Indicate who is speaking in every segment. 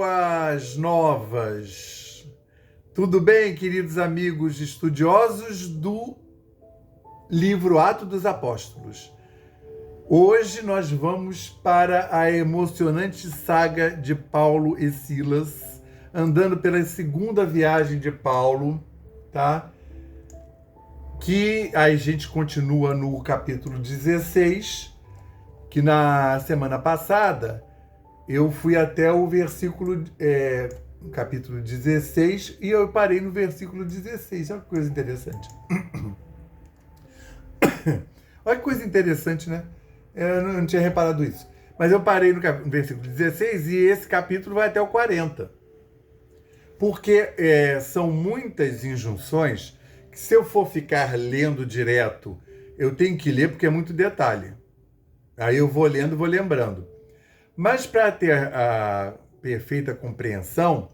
Speaker 1: Boas novas! Tudo bem, queridos amigos estudiosos do livro Atos dos Apóstolos? Hoje nós vamos para a emocionante saga de Paulo e Silas, andando pela segunda viagem de Paulo, tá? Que a gente continua no capítulo 16, que na semana passada eu fui até o versículo, capítulo 16, e eu parei no versículo 16. Olha que coisa interessante. Olha que coisa interessante, né? Eu não tinha reparado isso. Mas eu parei no versículo 16 e esse capítulo vai até o 40. Porque são muitas injunções que, se eu for ficar lendo direto, eu tenho que ler porque é muito detalhe. Aí eu vou lendo e vou lembrando. Mas para ter a perfeita compreensão,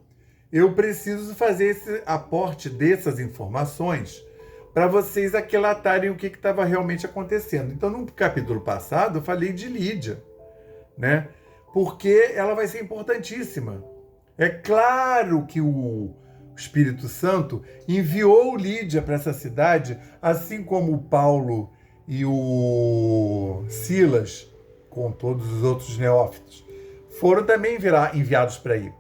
Speaker 1: eu preciso fazer esse aporte dessas informações para vocês aquilatarem o que estava realmente acontecendo. Então, no capítulo passado, eu falei de Lídia, né? Porque ela vai ser importantíssima. É claro que o Espírito Santo enviou Lídia para essa cidade, assim como o Paulo e o Silas, com todos os outros neófitos, foram também enviados para aí.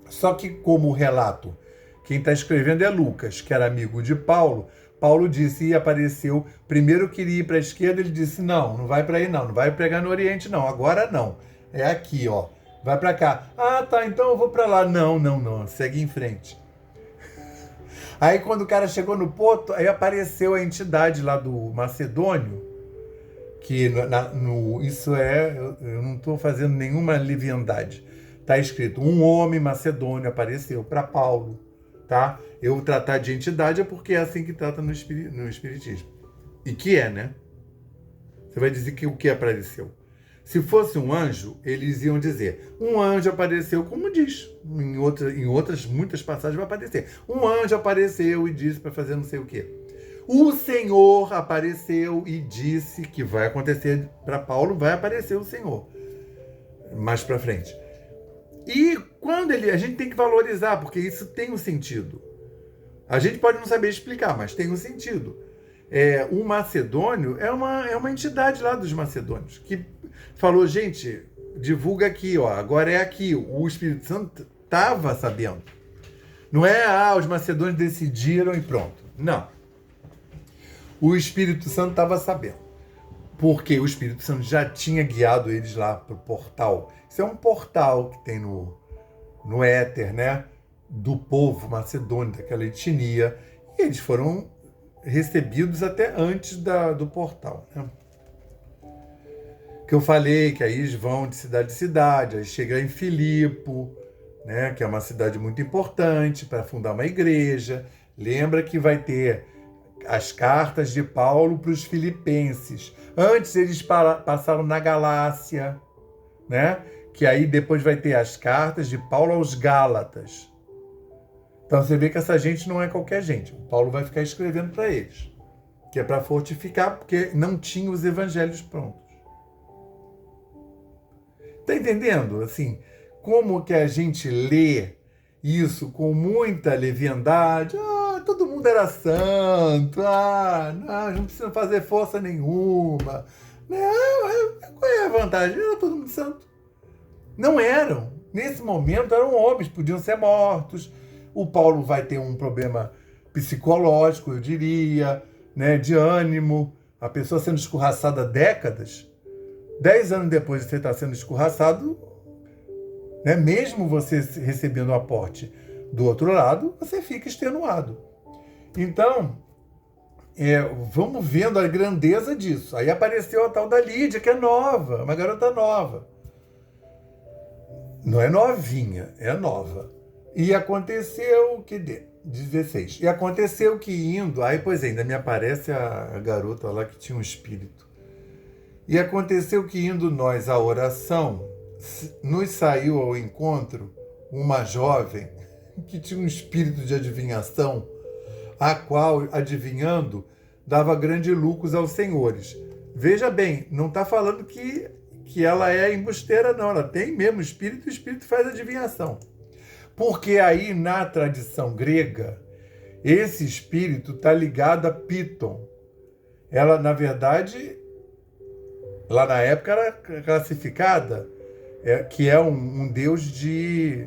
Speaker 1: Só que, como relato, quem está escrevendo é Lucas, que era amigo de Paulo. Paulo disse e apareceu, primeiro queria ir para a esquerda, ele disse, não vai para aí não vai pregar no Oriente não, agora não, é aqui, ó, vai para cá. Ah, tá, então eu vou para lá. Não, segue em frente. Aí quando o cara chegou no porto, aí apareceu a entidade lá do Macedônio, que isso eu não estou fazendo nenhuma leviandade. Está escrito, um homem macedônio apareceu para Paulo, tá? Eu tratar de entidade é porque é assim que trata no Espiritismo. E que é, né? Você vai dizer que o que apareceu? Se fosse um anjo, eles iam dizer, um anjo apareceu, como diz, em outras muitas passagens vai aparecer. Um anjo apareceu e disse para fazer não sei o quê. O Senhor apareceu e disse que vai acontecer para Paulo, vai aparecer o Senhor mais para frente. E quando a gente tem que valorizar, porque isso tem um sentido. A gente pode não saber explicar, mas tem um sentido. O macedônio é uma entidade lá dos macedônios, que falou, gente, divulga aqui, ó, agora é aqui. O Espírito Santo estava sabendo. Não é, os macedônios decidiram e pronto. Não. O Espírito Santo estava sabendo. Porque o Espírito Santo já tinha guiado eles lá para o portal. Isso é um portal que tem no éter, né? Do povo macedônio, daquela etnia. E eles foram recebidos até antes do portal, né? Que eu falei que aí eles vão de cidade, aí chega em Filipo, né? Que é uma cidade muito importante para fundar uma igreja. Lembra que vai ter as cartas de Paulo para os filipenses. Antes eles passaram na Galácia, né? Que aí depois vai ter as cartas de Paulo aos Gálatas. Então você vê que essa gente não é qualquer gente. O Paulo vai ficar escrevendo para eles, que é para fortificar, porque não tinha os evangelhos prontos. Tá entendendo? Assim, como que a gente lê isso com muita leviandade? Todo mundo era santo, não precisa fazer força nenhuma. Qual é a vantagem? Era todo mundo santo. Não eram. Nesse momento eram homens, podiam ser mortos. O Paulo vai ter um problema psicológico, eu diria, né, de ânimo. A pessoa sendo escorraçada há décadas, 10 anos depois de você estar sendo escorraçado, né, mesmo você recebendo o aporte do outro lado, você fica extenuado. Então, vamos vendo a grandeza disso. Aí apareceu a tal da Lídia, que é nova, uma garota nova. Não é novinha, é nova. E aconteceu que 16. E aconteceu que indo, aí pois ainda me aparece a garota lá que tinha um espírito. E aconteceu que indo nós à oração, nos saiu ao encontro uma jovem que tinha um espírito de adivinhação, a qual, adivinhando, dava grandes lucros aos senhores. Veja bem, não está falando que que ela é embusteira, não. Ela tem mesmo espírito, e o espírito faz adivinhação. Porque aí, na tradição grega, esse espírito está ligado a Piton. Ela, na verdade, lá na época era classificada, que é um deus de...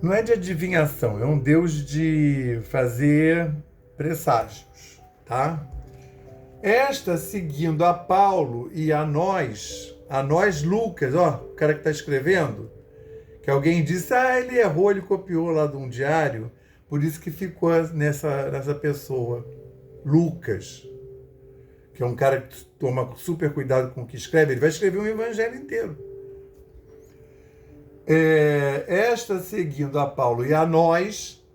Speaker 1: Não é de adivinhação, é um deus de fazer presságios, tá? Esta, seguindo a Paulo e a nós Lucas, ó, o cara que está escrevendo, que alguém disse, ele errou, ele copiou lá de um diário, por isso que ficou nessa pessoa, Lucas, que é um cara que toma super cuidado com o que escreve, ele vai escrever um evangelho inteiro. Esta, seguindo a Paulo e a nós,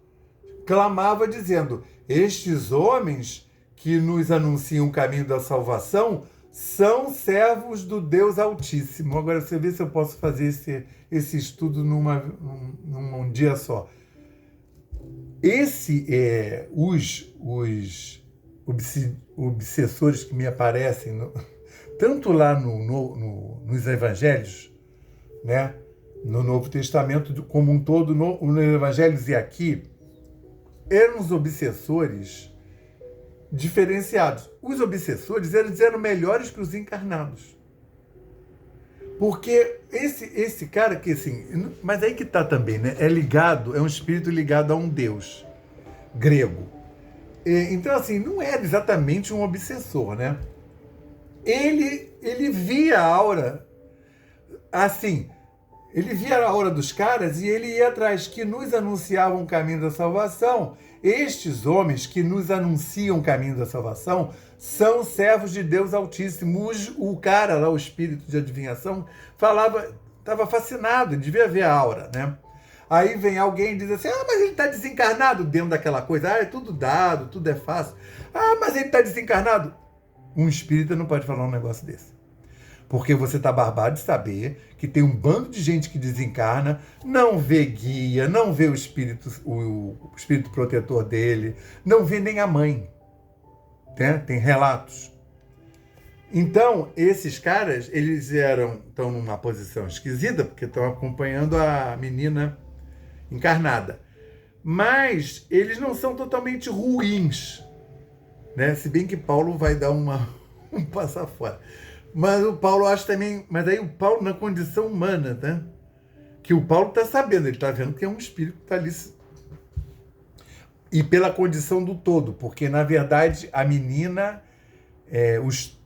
Speaker 1: clamava dizendo, estes homens que nos anunciam o caminho da salvação são servos do Deus Altíssimo. Agora, você vê se eu posso fazer esse estudo num dia só. Os obsessores que me aparecem, tanto lá nos evangelhos, né, no Novo Testamento como um todo, nos evangelhos e aqui, eram os obsessores diferenciados. Os obsessores, eles eram melhores que os encarnados. Porque esse cara que, assim... Mas aí que está também, né? É um espírito ligado a um deus grego. Então, assim, não era exatamente um obsessor, né? Ele via a aura, assim... Ele via a aura dos caras e ele ia atrás, que nos anunciavam o caminho da salvação. Estes homens que nos anunciam o caminho da salvação são servos de Deus Altíssimo. O cara lá, o espírito de adivinhação, estava fascinado, ele devia ver a aura, né? Aí vem alguém e diz assim, mas ele está desencarnado dentro daquela coisa. É tudo dado, tudo é fácil. Mas ele está desencarnado. Um espírita não pode falar um negócio desse. Porque você está barbado de saber que tem um bando de gente que desencarna, não vê guia, não vê o espírito protetor dele, não vê nem a mãe. Né? Tem relatos. Então, esses caras, eles estão numa posição esquisita, porque estão acompanhando a menina encarnada. Mas eles não são totalmente ruins. Né? Se bem que Paulo vai dar um passar fora. Mas o Paulo acha também... Mas aí o Paulo na condição humana, né? Que o Paulo está sabendo, ele está vendo que é um espírito que está ali. E pela condição do todo, porque na verdade a menina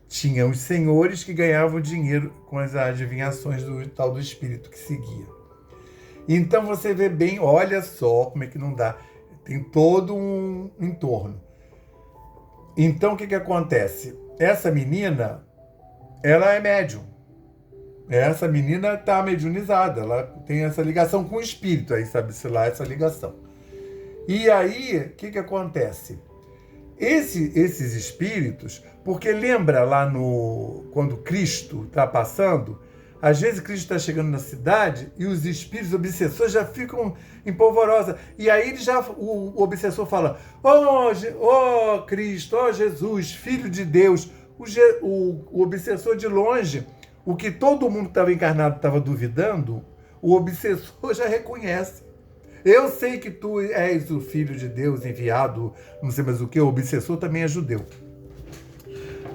Speaker 1: tinha os senhores que ganhavam dinheiro com as adivinhações do tal do espírito que seguia. Então você vê bem, olha só como é que não dá. Tem todo um entorno. Então o que acontece? Essa menina... ela é médium. Essa menina está mediunizada, ela tem essa ligação com o espírito, aí sabe-se lá essa ligação. E aí, o que acontece? Esses espíritos, porque lembra lá quando Cristo está passando, às vezes Cristo está chegando na cidade e os espíritos obsessores já ficam em polvorosa. E aí o obsessor fala, ó Cristo, ó Jesus, Filho de Deus. O obsessor de longe, o que todo mundo que estava encarnado estava duvidando, o obsessor já reconhece. Eu sei que tu és o Filho de Deus enviado, não sei mais o que, o obsessor também é judeu,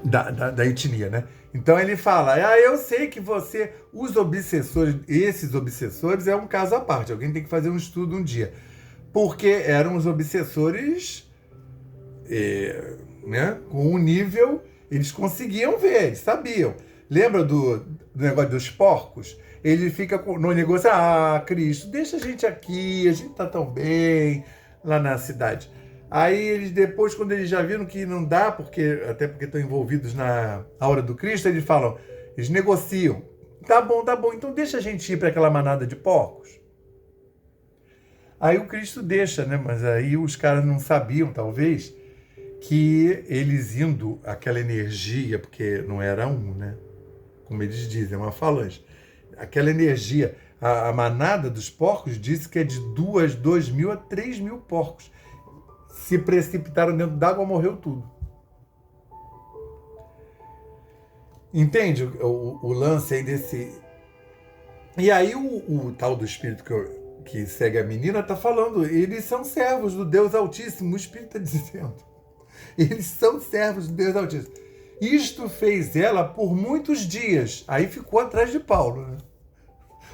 Speaker 1: da etnia, né? Então ele fala, eu sei que esses obsessores é um caso à parte, alguém tem que fazer um estudo um dia, porque eram os obsessores né, com um nível... Eles conseguiam ver, eles sabiam. Lembra do negócio dos porcos? Ele fica no negócio, Cristo, deixa a gente aqui, a gente tá tão bem lá na cidade. Aí eles depois, quando eles já viram que não dá, até porque estão envolvidos na aura do Cristo, eles falam, eles negociam. Tá bom, então deixa a gente ir para aquela manada de porcos. Aí o Cristo deixa, né? Mas aí os caras não sabiam, talvez, que eles indo, aquela energia, porque não era um, né? Como eles dizem, é uma falange. Aquela energia, a manada dos porcos disse que é de 2.000 a 3.000 porcos. Se precipitaram dentro d'água, morreu tudo. Entende o lance aí desse... E aí o tal do espírito que segue a menina tá falando, eles são servos do Deus Altíssimo, o espírito está dizendo. Eles são servos do Deus Altíssimo. Isto fez ela por muitos dias. Aí ficou atrás de Paulo, né?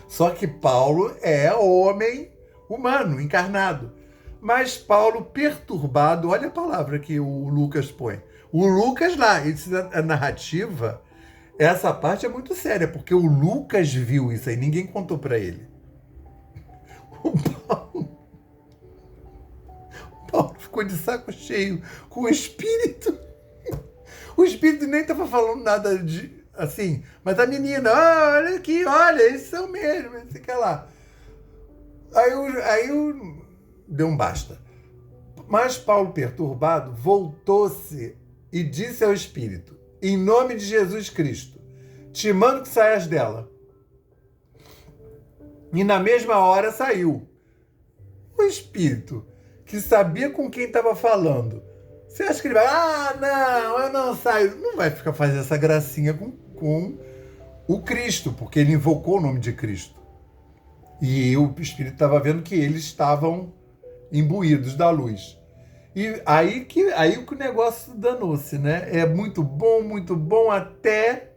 Speaker 1: Só que Paulo é homem humano, encarnado. Mas Paulo perturbado, olha a palavra que o Lucas põe. O Lucas lá, a narrativa, essa parte é muito séria, porque o Lucas viu isso aí, ninguém contou para ele. O Paulo ficou de saco cheio com o espírito. O espírito nem estava falando nada de assim, mas a menina, olha aqui, olha, eles são mesmo, fica lá. Aí deu um basta. Mas Paulo, perturbado, voltou-se e disse ao espírito: em nome de Jesus Cristo, te mando que saias dela. E na mesma hora saiu. O espírito, que sabia com quem estava falando, você acha que ele vai, não, eu não saio. Não vai ficar fazendo essa gracinha com o Cristo, porque ele invocou o nome de Cristo. E o espírito estava vendo que eles estavam imbuídos da luz. E aí que o negócio danou-se, né? É muito bom, até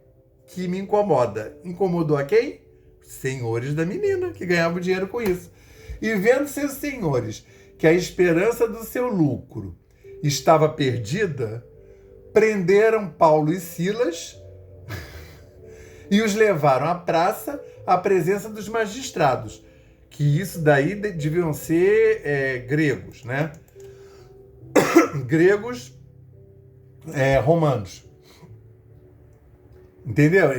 Speaker 1: que me incomoda. Incomodou a quem? Senhores da menina, que ganhavam dinheiro com isso. E vendo seus senhores que a esperança do seu lucro estava perdida, prenderam Paulo e Silas e os levaram à praça à presença dos magistrados, que isso daí deviam ser gregos, né? Gregos romanos. Entendeu?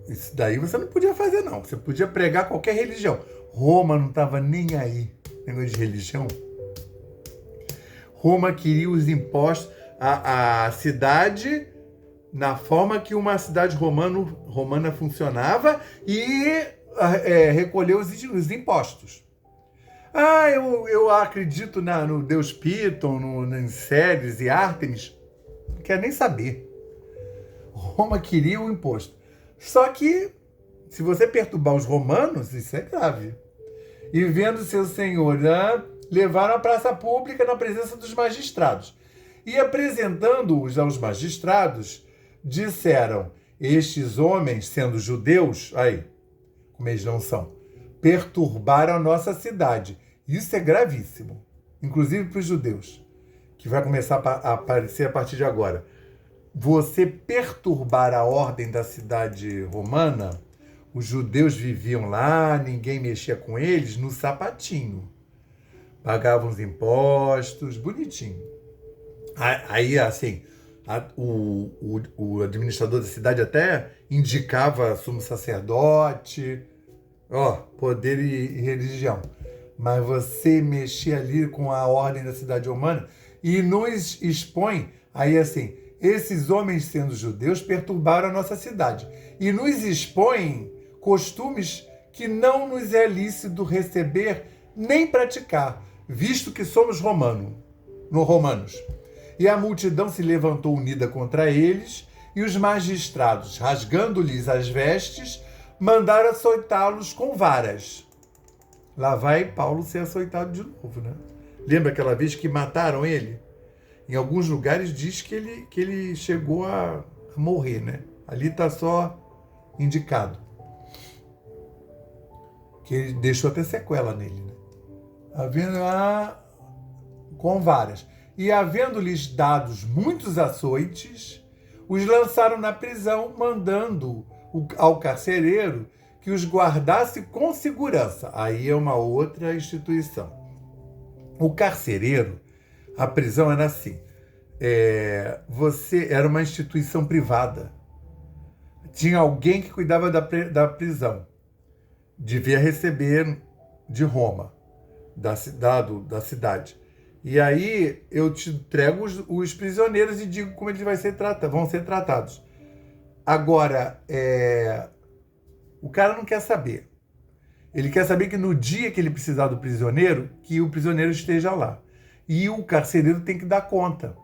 Speaker 1: Isso daí você não podia fazer, não. Você podia pregar qualquer religião. Roma não estava nem aí, negócio de religião. Roma queria os impostos, a cidade, na forma que uma cidade romana funcionava, e recolher os impostos. Eu acredito no Deus Piton, em Ceres e Ártemis. Não quero nem saber. Roma queria o imposto. Só que, se você perturbar os romanos, isso é grave. E vendo seus senhores, levaram à praça pública na presença dos magistrados. E apresentando-os aos magistrados, disseram: estes homens, sendo judeus, aí, como eles não são, perturbaram a nossa cidade. Isso é gravíssimo, inclusive para os judeus, que vai começar a aparecer a partir de agora. Você perturbar a ordem da cidade romana, os judeus viviam lá, ninguém mexia com eles, no sapatinho. Pagavam os impostos, bonitinho. Aí, assim, o administrador da cidade até indicava sumo sacerdote, poder e religião. Mas você mexia ali com a ordem da cidade romana e nos expõe, aí assim, esses homens, sendo judeus, perturbaram a nossa cidade e nos expõem costumes que não nos é lícito receber nem praticar, visto que somos romanos. E a multidão se levantou unida contra eles, e os magistrados, rasgando-lhes as vestes, mandaram açoitá-los com varas. Lá vai Paulo ser açoitado de novo, né? Lembra aquela vez que mataram ele? Em alguns lugares diz que ele chegou a morrer, né? Ali está só indicado. Que ele deixou até sequela nele, né? Havendo com varas. E havendo-lhes dados muitos açoites, os lançaram na prisão, mandando ao carcereiro que os guardasse com segurança. Aí é uma outra instituição. O carcereiro, a prisão era assim, era uma instituição privada. Tinha alguém que cuidava da prisão. Devia receber de Roma, da cidade. E aí eu te entrego os prisioneiros e digo como eles vão ser tratados. Agora, o cara não quer saber. Ele quer saber que no dia que ele precisar do prisioneiro, que o prisioneiro esteja lá. E o carcereiro tem que dar conta.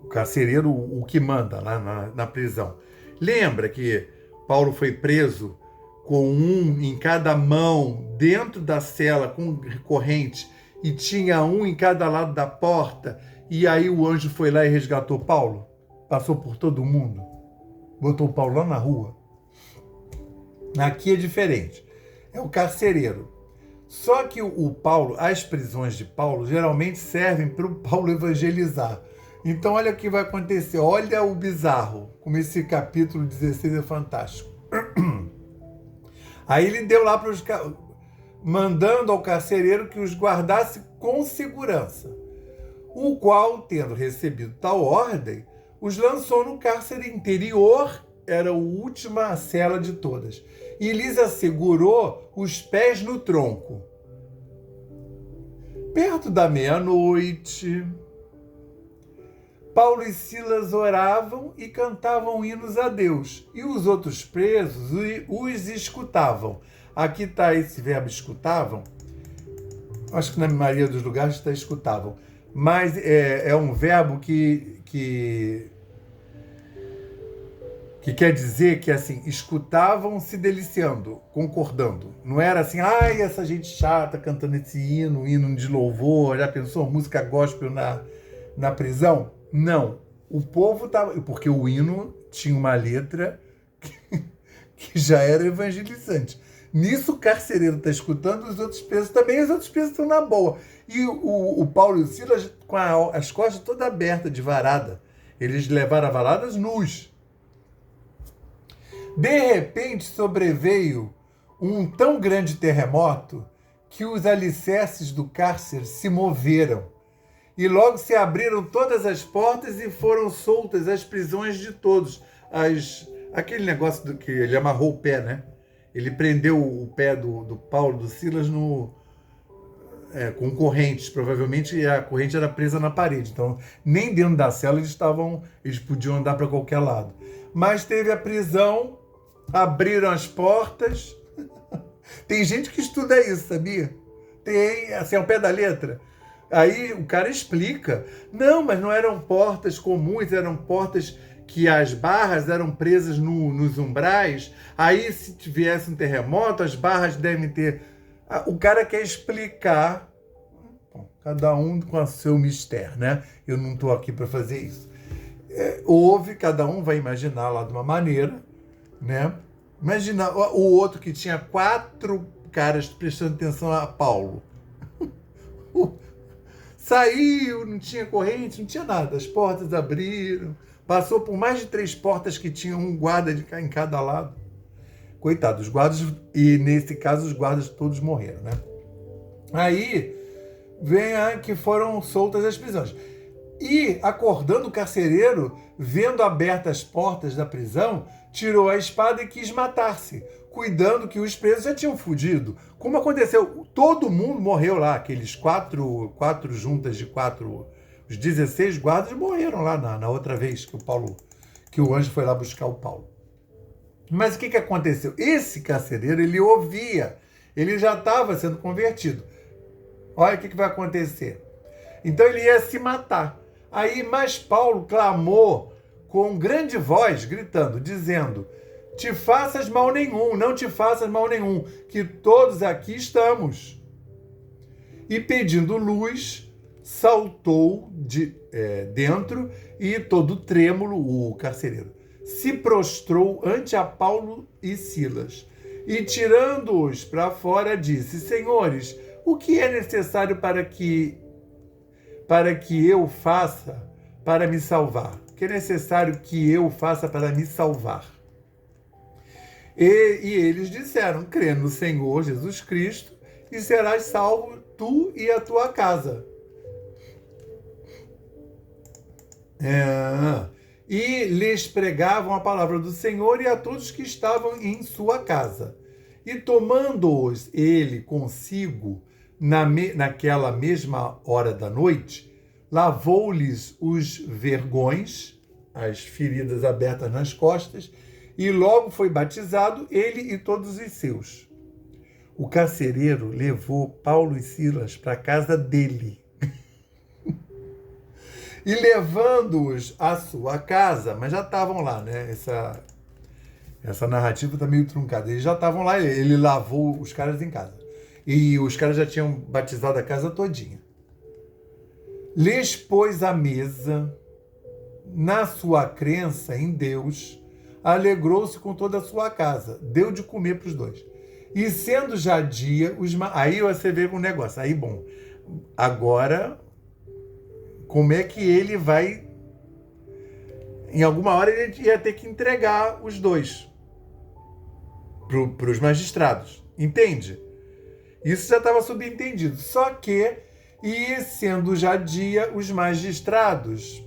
Speaker 1: O carcereiro, o que manda lá na prisão. Lembra que Paulo foi preso com um em cada mão, dentro da cela, com corrente, e tinha um em cada lado da porta, e aí o anjo foi lá e resgatou Paulo? Passou por todo mundo, botou Paulo lá na rua. Aqui é diferente. É o carcereiro. Só que o Paulo, as prisões de Paulo, geralmente servem para o Paulo evangelizar. Então, olha o que vai acontecer. Olha o bizarro, como esse capítulo 16 é fantástico. Aí ele deu lá para os... mandando ao carcereiro que os guardasse com segurança, o qual, tendo recebido tal ordem, os lançou no cárcere interior, era a última cela de todas, e lhes assegurou os pés no tronco. Perto da meia-noite, Paulo e Silas oravam e cantavam hinos a Deus, e os outros presos os escutavam. Aqui está esse verbo escutavam. Acho que na maioria dos lugares está escutavam. Mas é um verbo que quer dizer que, assim, escutavam se deliciando, concordando. Não era assim, ai, essa gente chata cantando esse hino de louvor, já pensou música gospel na prisão? Não. O povo estava... Porque o hino tinha uma letra que já era evangelizante. Nisso o carcereiro está escutando, os outros presos também, os outros presos estão na boa. E o Paulo e o Silas com as costas todas abertas de varada. Eles levaram a valadas nus. De repente sobreveio um tão grande terremoto que os alicerces do cárcere se moveram. E logo se abriram todas as portas e foram soltas as prisões de todos. Aquele negócio que ele amarrou o pé, né? Ele prendeu o pé do Paulo, do Silas, com correntes. Provavelmente a corrente era presa na parede. Então, nem dentro da cela eles podiam andar para qualquer lado. Mas teve a prisão, abriram as portas. Tem gente que estuda isso, sabia? Tem, assim, ao pé da letra. Aí o cara explica. Não, mas não eram portas comuns, eram portas que as barras eram presas nos umbrais. Aí, se tivesse um terremoto, as barras devem ter... O cara quer explicar, bom, cada um com o seu mistério, né? Eu não estou aqui para fazer isso. Cada um vai imaginar lá de uma maneira, né? Imagina o outro que tinha 4 caras prestando atenção a Paulo. Saiu, não tinha corrente, não tinha nada. As portas abriram. Passou por mais de 3 portas que tinham um guarda em cada lado. Coitado, os guardas, e nesse caso os guardas todos morreram, né? Aí vem que foram soltas as prisões. E, acordando o carcereiro, vendo abertas as portas da prisão, tirou a espada e quis matar-se, cuidando que os presos já tinham fugido. Como aconteceu? Todo mundo morreu lá, aqueles quatro juntas de 4... Os 16 guardas morreram lá na outra vez que o anjo foi lá buscar o Paulo. Mas o que aconteceu? Esse carcereiro, ele ouvia, ele já estava sendo convertido. Olha o que vai acontecer. Então ele ia se matar. Mas Paulo clamou com grande voz, gritando, dizendo: te faças mal nenhum, não te faças mal nenhum, que todos aqui estamos. E pedindo luz, saltou dentro e, todo trêmulo, o carcereiro se prostrou ante a Paulo e Silas e, tirando-os para fora, disse: senhores, o que é necessário para que eu faça para me salvar? O que é necessário que eu faça para me salvar? E eles disseram: crê no Senhor Jesus Cristo e serás salvo tu e a tua casa. E lhes pregavam a palavra do Senhor e a todos que estavam em sua casa. E tomando-os ele consigo naquela mesma hora da noite, lavou-lhes os vergões, as feridas abertas nas costas, e logo foi batizado ele e todos os seus. O carcereiro levou Paulo e Silas para a casa dele. E levando-os à sua casa, mas já estavam lá, né? Essa narrativa tá meio truncada. Eles já estavam lá, ele lavou os caras em casa. E os caras já tinham batizado a casa todinha. Lhes pôs à mesa, na sua crença em Deus, alegrou-se com toda a sua casa, deu de comer para os dois. E sendo já dia, aí você vê um negócio, aí bom, agora, como é que ele vai, em alguma hora ele ia ter que entregar os dois para os magistrados, entende? Isso já estava subentendido, só que, e sendo já dia, os magistrados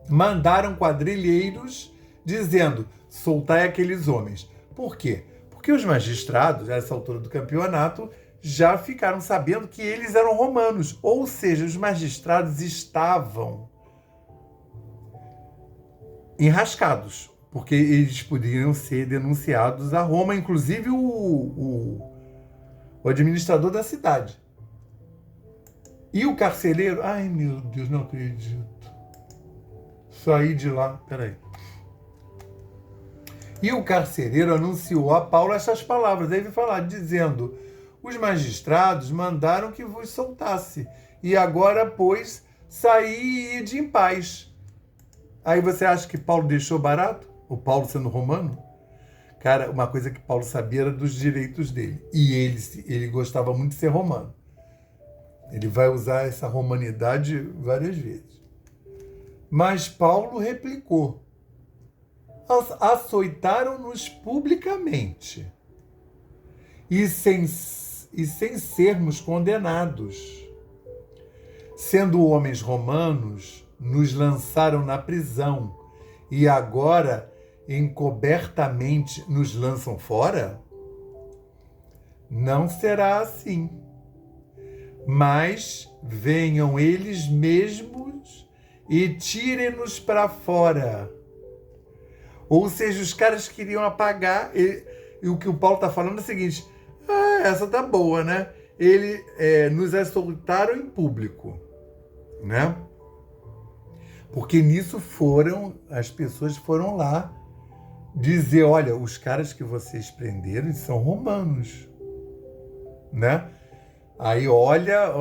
Speaker 1: mandaram quadrilheiros dizendo, soltai aqueles homens. Por quê? Porque os magistrados, a essa altura do campeonato, já ficaram sabendo que eles eram romanos. Ou seja, os magistrados estavam enrascados, porque eles poderiam ser denunciados a Roma, inclusive o administrador da cidade. E o carcereiro... Ai, meu Deus, não acredito. Saí de lá, peraí. E o carcereiro anunciou a Paulo essas palavras. Aí ele falar, dizendo, os magistrados mandaram que vos soltasse. E agora, pois, saí e ide em paz. Aí você acha que Paulo deixou barato? O Paulo sendo romano? Cara, uma coisa que Paulo sabia era dos direitos dele. E ele gostava muito de ser romano. Ele vai usar essa romanidade várias vezes. Mas Paulo replicou. Açoitaram-nos publicamente e sem sermos condenados. Sendo homens romanos, nos lançaram na prisão e agora encobertamente nos lançam fora? Não será assim. Mas venham eles mesmos e tirem-nos para fora. Ou seja, os caras queriam apagar, e o que o Paulo está falando é o seguinte, essa tá boa, né? Nos açoitaram em público, né? Porque nisso as pessoas foram lá dizer, olha, os caras que vocês prenderam são romanos, né? Aí olha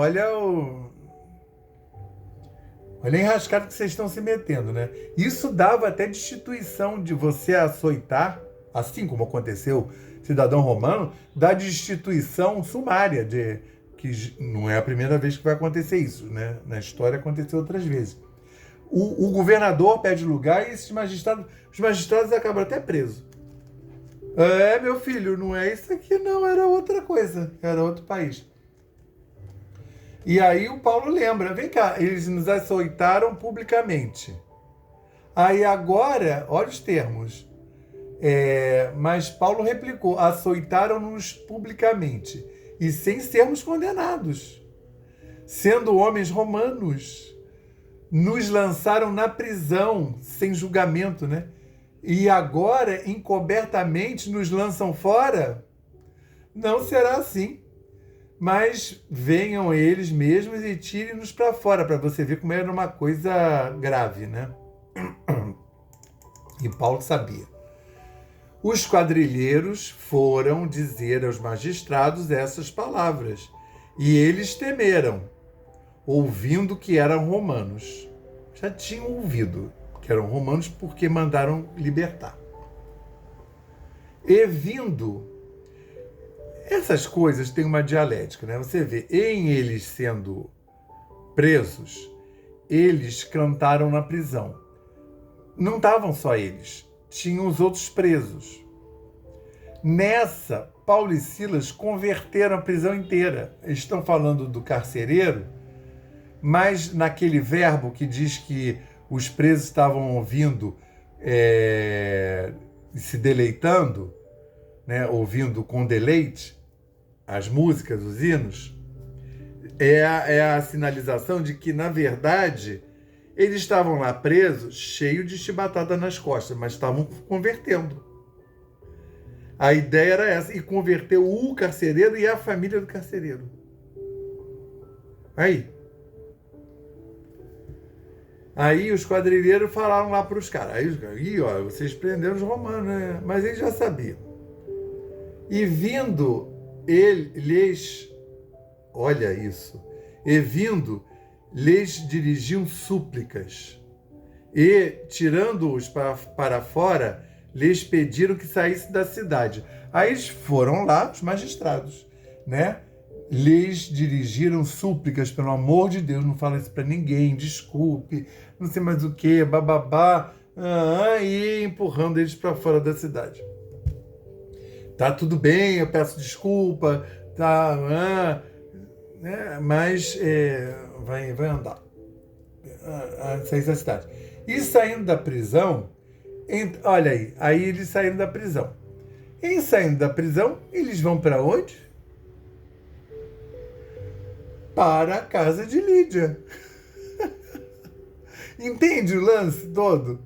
Speaker 1: a enrascada que vocês estão se metendo, né? Isso dava até destituição de você açoitar, assim como aconteceu cidadão romano, da destituição sumária, que não é a primeira vez que vai acontecer isso, né? Na história aconteceu outras vezes. O governador pede lugar e os magistrados acabam até presos. Meu filho, não é isso aqui não, era outra coisa, era outro país. E aí o Paulo lembra, vem cá, eles nos açoitaram publicamente. Aí agora, olha os termos, mas Paulo replicou, açoitaram-nos publicamente e sem sermos condenados. Sendo homens romanos, nos lançaram na prisão sem julgamento, né? E agora, encobertamente, nos lançam fora? Não será assim. Mas venham eles mesmos e tirem-nos para fora, para você ver como era uma coisa grave, né? E Paulo sabia. Os quadrilheiros foram dizer aos magistrados essas palavras, e eles temeram, ouvindo que eram romanos. Já tinham ouvido que eram romanos porque mandaram libertar. E vindo... Essas coisas têm uma dialética, né? Você vê, em eles sendo presos, eles cantaram na prisão. Não estavam só eles, tinham os outros presos. Nessa, Paulo e Silas converteram a prisão inteira. Eles estão falando do carcereiro, mas naquele verbo que diz que os presos estavam ouvindo se deleitando, né, ouvindo com deleite as músicas, os hinos, é a sinalização de que, na verdade, eles estavam lá presos, cheios de chibatada nas costas, mas estavam convertendo. A ideia era essa, e converteu o carcereiro e a família do carcereiro. Aí. Aí os quadrilheiros falaram lá para os caras. Aí os caras, ó, vocês prenderam os romanos, né? Mas eles já sabiam. E vindo eles, olha isso, e vindo, lhes dirigiam súplicas. E, tirando-os para fora, lhes pediram que saísse da cidade. Aí eles foram lá, os magistrados, né? Lhes dirigiram súplicas, pelo amor de Deus, não fala isso para ninguém, desculpe, não sei mais o que, bababá, e empurrando eles para fora da cidade. Tá tudo bem, eu peço desculpa, tá, mas vai andar, sair da cidade. E saindo da prisão, olha aí eles saíram da prisão. Em saindo da prisão, eles vão para onde? Para a casa de Lídia. Entende o lance todo?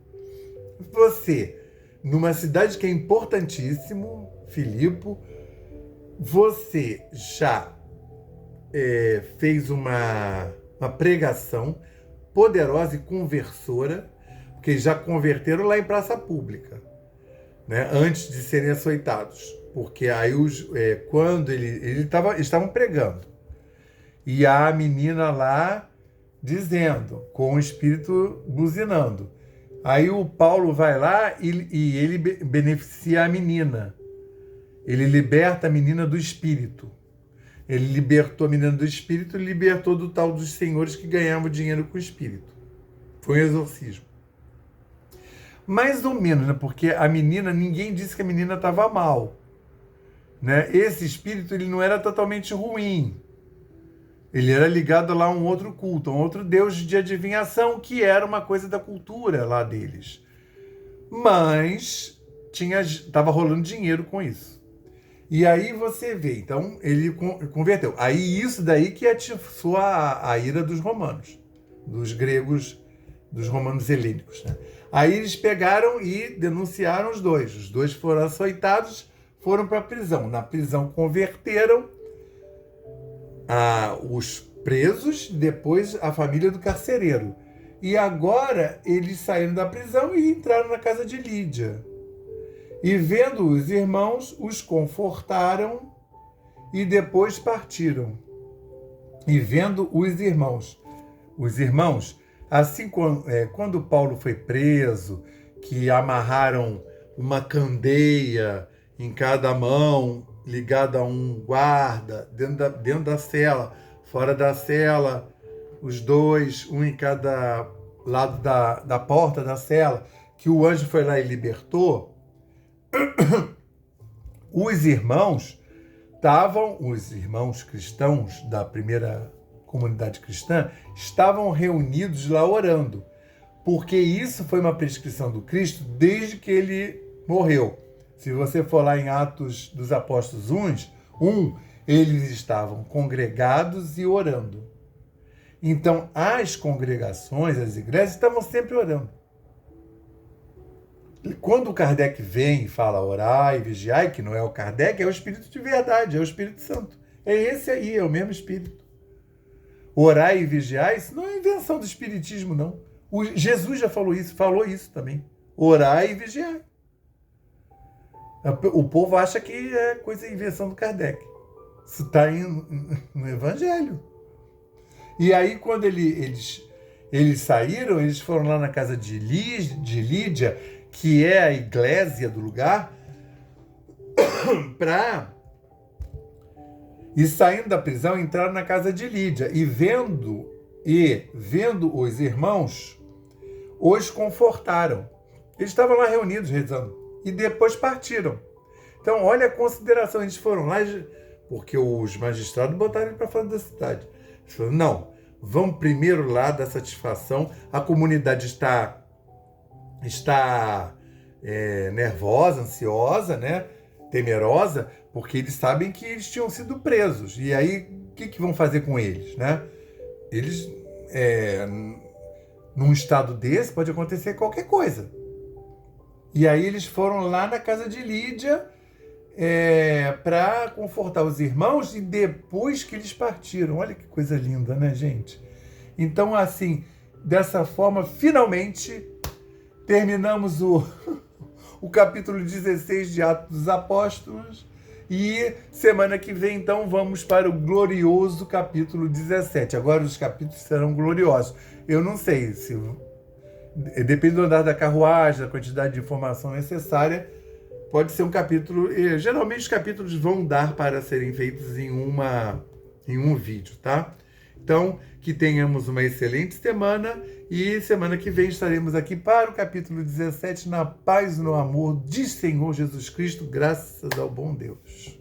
Speaker 1: Você, numa cidade que é importantíssimo, Filipe, você já fez uma pregação poderosa e conversora, porque já converteram lá em praça pública, né, antes de serem açoitados. Porque aí, quando estavam pregando, e a menina lá dizendo, com o espírito buzinando. Aí o Paulo vai lá e ele beneficia a menina. Ele liberta a menina do espírito. Ele libertou a menina do espírito e libertou do tal dos senhores que ganhavam dinheiro com o espírito. Foi um exorcismo. Mais ou menos, né? Porque a menina, ninguém disse que a menina estava mal, né? Esse espírito, ele não era totalmente ruim. Ele era ligado lá a um outro culto, a um outro deus de adivinhação, que era uma coisa da cultura lá deles. Mas estava rolando dinheiro com isso. E aí você vê, então ele converteu. Aí isso daí que atiçou a ira dos romanos, dos gregos, dos romanos helênicos, né? Aí eles pegaram e denunciaram os dois. Os dois foram açoitados, foram para a prisão. Na prisão converteram os presos, depois a família do carcereiro. E agora eles saíram da prisão e entraram na casa de Lídia. E vendo os irmãos, os confortaram e depois partiram. E vendo os irmãos, assim quando Paulo foi preso, que amarraram uma candeia em cada mão, ligada a um guarda, dentro da cela, fora da cela, os dois, um em cada lado da porta da cela, que o anjo foi lá e libertou, os irmãos cristãos da primeira comunidade cristã, estavam reunidos lá orando, porque isso foi uma prescrição do Cristo desde que ele morreu. Se você for lá em Atos dos Apóstolos 1, eles estavam congregados e orando. Então, as congregações, as igrejas, estavam sempre orando. E quando o Kardec vem e fala orar e vigiar, que não é o Kardec, é o Espírito de verdade, é o Espírito Santo. É esse aí, é o mesmo Espírito. Orar e vigiar, isso não é invenção do Espiritismo, não. Jesus já falou isso também. Orar e vigiar. O povo acha que é coisa invenção do Kardec. Isso está no Evangelho. E aí, quando eles saíram, eles foram lá na casa de Lídia, que é a igreja do lugar, e saindo da prisão, entraram na casa de Lídia. E vendo os irmãos, os confortaram. Eles estavam lá reunidos, rezando. E depois partiram. Então, olha a consideração. Eles foram lá, porque os magistrados botaram ele para fora da cidade. Eles falaram, não, vamos primeiro lá dar satisfação. A comunidade está nervosa, ansiosa, né? Temerosa, porque eles sabem que eles tinham sido presos. E aí, o que vão fazer com eles, né? Eles, num estado desse, pode acontecer qualquer coisa. E aí eles foram lá na casa de Lídia para confortar os irmãos, e depois que eles partiram. Olha que coisa linda, né, gente? Então, assim, dessa forma, finalmente, terminamos o capítulo 16 de Atos dos Apóstolos. E semana que vem, então, vamos para o glorioso capítulo 17. Agora os capítulos serão gloriosos. Eu não sei se... Depende do andar da carruagem, da quantidade de informação necessária. Pode ser um capítulo... Geralmente os capítulos vão dar para serem feitos em um vídeo, tá? Então, que tenhamos uma excelente semana e semana que vem estaremos aqui para o capítulo 17, na paz e no amor de Senhor Jesus Cristo, graças ao bom Deus.